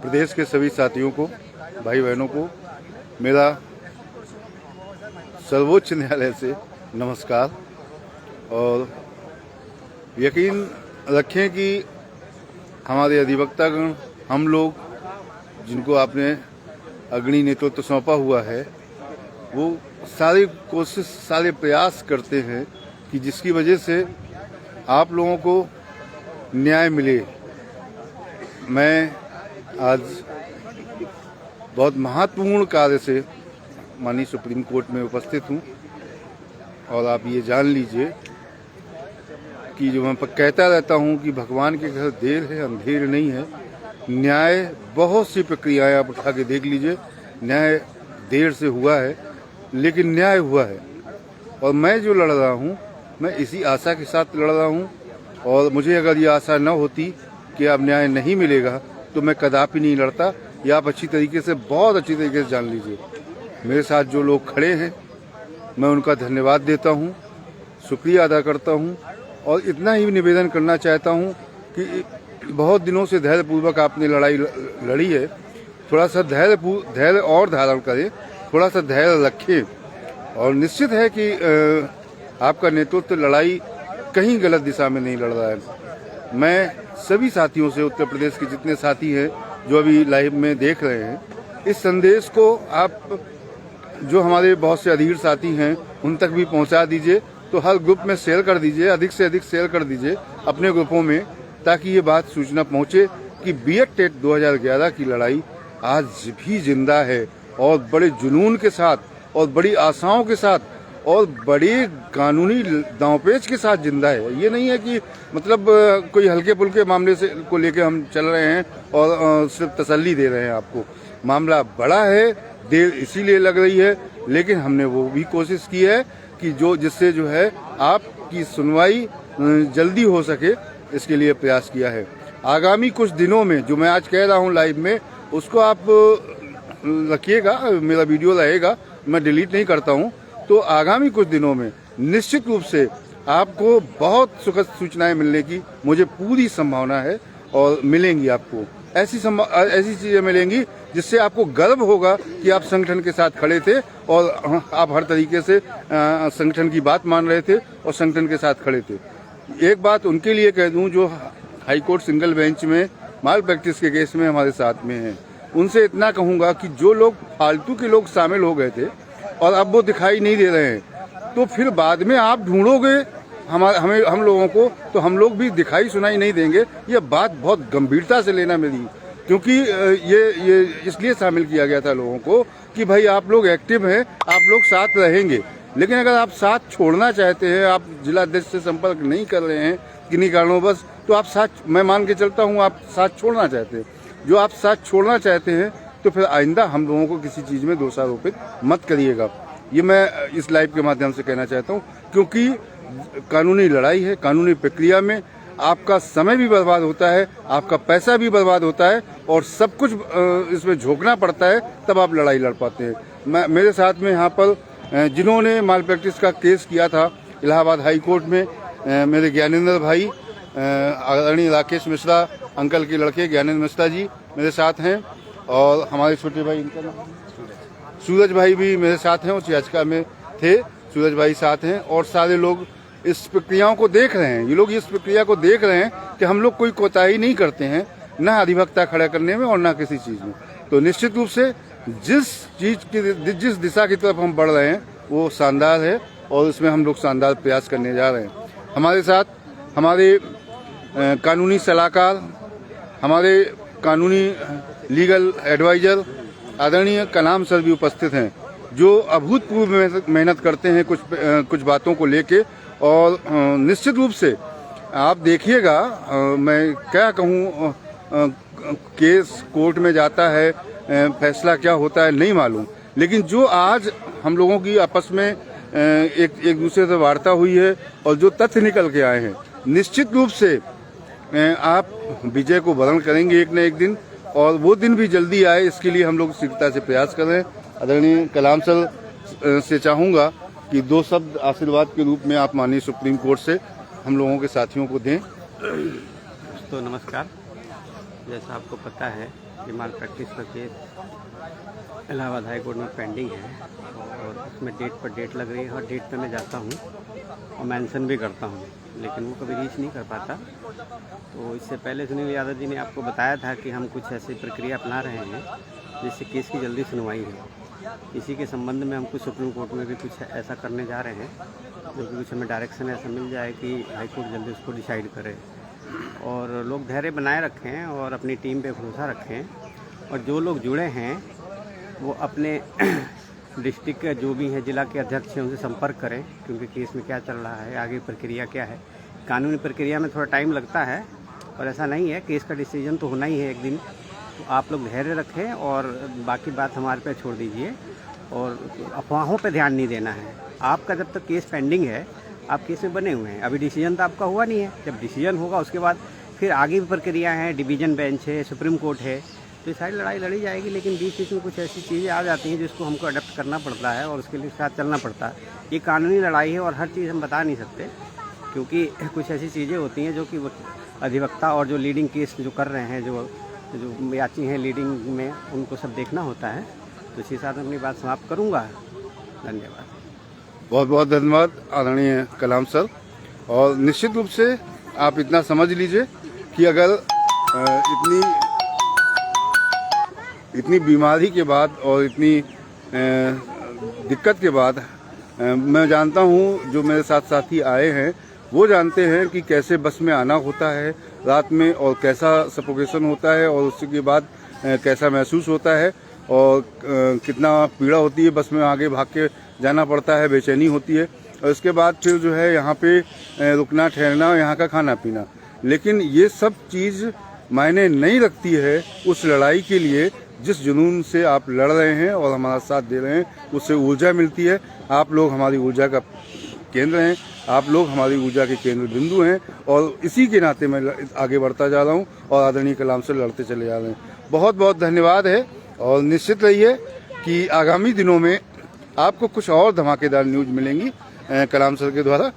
प्रदेश के सभी साथियों को, भाई बहनों को मेरा सर्वोच्च न्यायालय से नमस्कार। और यकीन रखें कि हमारे अधिवक्तागण, हम लोग जिनको आपने अग्रणी नेतृत्व सौंपा हुआ है, वो सारी कोशिश, सारे प्रयास करते हैं कि जिसकी वजह से आप लोगों को न्याय मिले। मैं आज बहुत महत्वपूर्ण कार्य से माननीय सुप्रीम कोर्ट में उपस्थित हूँ और आप ये जान लीजिए कि जो मैं कहता रहता हूँ कि भगवान के घर देर है अंधेर नहीं है। न्याय, बहुत सी प्रक्रियाएं आप उठा के देख लीजिए, न्याय देर से हुआ है लेकिन न्याय हुआ है। और मैं जो लड़ रहा हूँ, मैं इसी आशा के साथ लड़ रहा हूँ। और मुझे अगर ये आशा न होती कि अब न्याय नहीं मिलेगा तो मैं कदापि नहीं लड़ता। या आप अच्छी तरीके से, बहुत अच्छी तरीके से जान लीजिए, मेरे साथ जो लोग खड़े हैं मैं उनका धन्यवाद देता हूँ, शुक्रिया अदा करता हूँ। और इतना ही निवेदन करना चाहता हूँ कि बहुत दिनों से धैर्यपूर्वक आपने लड़ाई लड़ी है, थोड़ा सा धैर्य और धारण करें, थोड़ा सा धैर्य रखें। और निश्चित है कि आपका नेतृत्व लड़ाई कहीं गलत दिशा में नहीं लड़ रहा है। मैं सभी साथियों से, उत्तर प्रदेश के जितने साथी हैं जो अभी लाइव में देख रहे हैं, इस संदेश को आप जो हमारे बहुत से अधीर साथी हैं उन तक भी पहुंचा दीजिए। तो हर ग्रुप में शेयर कर दीजिए, अधिक से अधिक शेयर कर दीजिए अपने ग्रुपों में, ताकि ये बात सूचना पहुंचे कि बीएड टेट 2011 की लड़ाई आज भी जिंदा है और बड़े जुनून के साथ और बड़ी आशाओं के साथ और बड़े कानूनी दांवपेच के साथ जिंदा है। ये नहीं है कि मतलब कोई हल्के फुल्के मामले से को लेके हम चल रहे हैं और सिर्फ तसल्ली दे रहे हैं आपको। मामला बड़ा है, देर इसीलिए लग रही है, लेकिन हमने वो भी कोशिश की है कि जिससे जो है आपकी सुनवाई जल्दी हो सके, इसके लिए प्रयास किया है। आगामी कुछ दिनों में जो मैं आज कह रहा हूँ लाइव में, उसको आप रखिएगा, मेरा वीडियो रहेगा, मैं डिलीट नहीं करता हूँ। तो आगामी कुछ दिनों में निश्चित रूप से आपको बहुत सुखद सूचनाएं मिलने की मुझे पूरी संभावना है और मिलेंगी आपको। ऐसी चीजें मिलेंगी जिससे आपको गर्व होगा कि आप संगठन के साथ खड़े थे और आप हर तरीके से संगठन की बात मान रहे थे और संगठन के साथ खड़े थे। एक बात उनके लिए कह दूं जो हाईकोर्ट सिंगल बेंच में माल प्रैक्टिस के केस में हमारे साथ में हैं, उनसे इतना कहूंगा कि जो लोग फालतू के लोग शामिल हो गए थे और अब वो दिखाई नहीं दे रहे हैं, तो फिर बाद में आप ढूंढोगे हम लोगों को, तो हम लोग भी दिखाई सुनाई नहीं देंगे। ये बात बहुत गंभीरता से लेना मेरी, क्योंकि ये इसलिए शामिल किया गया था लोगों को कि भाई आप लोग एक्टिव हैं, आप लोग साथ रहेंगे। लेकिन अगर आप साथ छोड़ना चाहते हैं, आप जिला अध्यक्ष से संपर्क नहीं कर रहे हैं किन्हीं कारणों बस, तो आप साथ, मैं मान के चलता हूँ आप साथ छोड़ना चाहते हैं। जो आप साथ छोड़ना चाहते हैं तो फिर आइंदा हम लोगों को किसी चीज में दोषारोपित मत करिएगा। ये मैं इस लाइव के माध्यम से कहना चाहता हूँ, क्योंकि कानूनी लड़ाई है, कानूनी प्रक्रिया में आपका समय भी बर्बाद होता है, आपका पैसा भी बर्बाद होता है और सब कुछ इसमें झोंकना पड़ता है, तब आप लड़ाई लड़ पाते हैं। मेरे साथ में यहाँ पर जिन्होंने माल प्रैक्टिस का केस किया था इलाहाबाद हाई कोर्ट में, मेरे ज्ञानेंद्र भाई, आदरणीय राकेश मिश्रा अंकल के लड़के ज्ञानेंद्र मिश्रा जी मेरे साथ हैं, और हमारे छोटे भाई, इनका नाम सूरज भाई भी मेरे साथ हैं, उस याचिका में थे, सूरज भाई साथ हैं। और सारे लोग इस प्रक्रियाओं को देख रहे हैं, ये लोग इस प्रक्रिया को देख रहे हैं कि हम लोग कोई कोताही नहीं करते हैं, न अधिवक्ता खड़ा करने में और न किसी चीज में। तो निश्चित रूप से जिस दिशा की तरफ हम बढ़ रहे हैं वो शानदार है और इसमें हम लोग शानदार प्रयास करने जा रहे हैं। हमारे साथ हमारे कानूनी सलाहकार, हमारे कानूनी लीगल एडवाइजर आदरणीय कलाम सर भी उपस्थित हैं, जो अभूतपूर्व मेहनत करते हैं कुछ बातों को लेके। और निश्चित रूप से आप देखिएगा, मैं क्या कहूँ, केस कोर्ट में जाता है, फैसला क्या होता है नहीं मालूम, लेकिन जो आज हम लोगों की आपस में एक दूसरे से वार्ता हुई है और जो तथ्य निकल के आए हैं, निश्चित रूप से आप विजय को वरण करेंगे एक न एक दिन। और वो दिन भी जल्दी आए, इसके लिए हम लोग शीघ्रता से प्रयास कर रहे हैं। आदरणीय कलाम सर से चाहूँगा कि 2 शब्द आशीर्वाद के रूप में आप माननीय सुप्रीम कोर्ट से हम लोगों के साथियों को दें। तो नमस्कार। जैसा आपको पता है कि माल प्रैक्टिस का केस इलाहाबाद हाई कोर्ट में पेंडिंग है और उसमें डेट पर डेट लग रही है और डेट पे मैं जाता हूँ और मेंशन भी करता हूँ, लेकिन वो कभी रीच नहीं कर पाता। तो इससे पहले सुनील यादव जी ने आपको बताया था कि हम कुछ ऐसी प्रक्रिया अपना रहे हैं जिससे केस की जल्दी सुनवाई हो। इसी के संबंध में हम कुछ सुप्रीम कोर्ट में भी कुछ ऐसा करने जा रहे हैं, जो कि कुछ हमें डायरेक्शन ऐसा मिल जाए कि हाई कोर्ट जल्दी उसको डिसाइड करे और लोग धैर्य बनाए रखें और अपनी टीम पे भरोसा रखें। और जो लोग जुड़े हैं वो अपने डिस्ट्रिक्ट के जो भी हैं, जिला के अध्यक्ष हैं, उनसे संपर्क करें, क्योंकि केस में क्या चल रहा है, आगे प्रक्रिया क्या है। कानूनी प्रक्रिया में थोड़ा टाइम लगता है और ऐसा नहीं है, केस का डिसीजन तो होना ही है एक दिन। तो आप लोग धैर्य रखें और बाकी बात हमारे पे छोड़ दीजिए और अफवाहों पे ध्यान नहीं देना है। आपका जब तक केस पेंडिंग है, आप केस में बने हुए हैं, अभी डिसीजन तो आपका हुआ नहीं है। जब डिसीजन होगा उसके बाद फिर आगे भी प्रक्रिया है, डिवीज़न बेंच है, सुप्रीम कोर्ट है, तो ये सारी लड़ाई लड़ी जाएगी। लेकिन बीच में कुछ ऐसी चीज़ें आ जाती हैं जिसको हमको अडेप्ट करना पड़ता है और उसके लिए साथ चलना पड़ता है। ये कानूनी लड़ाई है और हर चीज़ हम बता नहीं सकते, क्योंकि कुछ ऐसी चीज़ें होती हैं जो कि अधिवक्ता और जो लीडिंग केस जो कर रहे हैं, जो याची हैं लीडिंग में, उनको सब देखना होता है। तो इसी साथ अपनी बात समाप्त करूँगा। धन्यवाद। बहुत बहुत धन्यवाद आदरणीय कलाम सर। और निश्चित रूप से आप इतना समझ लीजिए कि अगर इतनी बीमारी के बाद और इतनी दिक्कत के बाद मैं जानता हूँ, जो मेरे साथ साथी आए हैं वो जानते हैं कि कैसे बस में आना होता है रात में और कैसा सफोकेशन होता है और उसके बाद कैसा महसूस होता है और कितना पीड़ा होती है। बस में आगे भाग के जाना पड़ता है, बेचैनी होती है और इसके बाद फिर जो है यहाँ पे रुकना ठहरना, यहाँ का खाना पीना। लेकिन ये सब चीज़ मायने नहीं रखती है उस लड़ाई के लिए जिस जुनून से आप लड़ रहे हैं और हमारा साथ दे रहे हैं। उससे ऊर्जा मिलती है। आप लोग हमारी ऊर्जा का केंद्र हैं, आप लोग हमारी ऊर्जा के केंद्र बिंदु हैं और इसी के नाते मैं आगे बढ़ता जा रहा हूँ और आदरणीय कलाम से लड़ते चले जा रहे हैं। बहुत बहुत धन्यवाद है और निश्चित रहिए कि आगामी दिनों में आपको कुछ और धमाकेदार न्यूज मिलेंगी कलाम सर के द्वारा।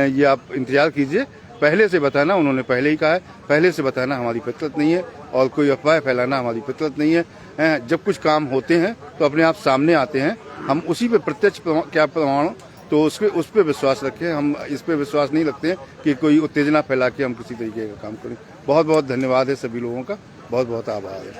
ये आप इंतजार कीजिए। पहले से बताना, उन्होंने पहले ही कहा है, पहले से बताना हमारी फितरत नहीं है और कोई अफवाह फैलाना हमारी फितरत नहीं है। जब कुछ काम होते हैं तो अपने आप सामने आते हैं, हम उसी पे प्रत्यक्ष क्या प्रमाण, तो उस पर विश्वास रखें। हम इस पे विश्वास नहीं रखते हैं कि कोई उत्तेजना फैला के हम किसी तरीके का काम करें। बहुत बहुत धन्यवाद है सभी लोगों का, बहुत बहुत आभार है।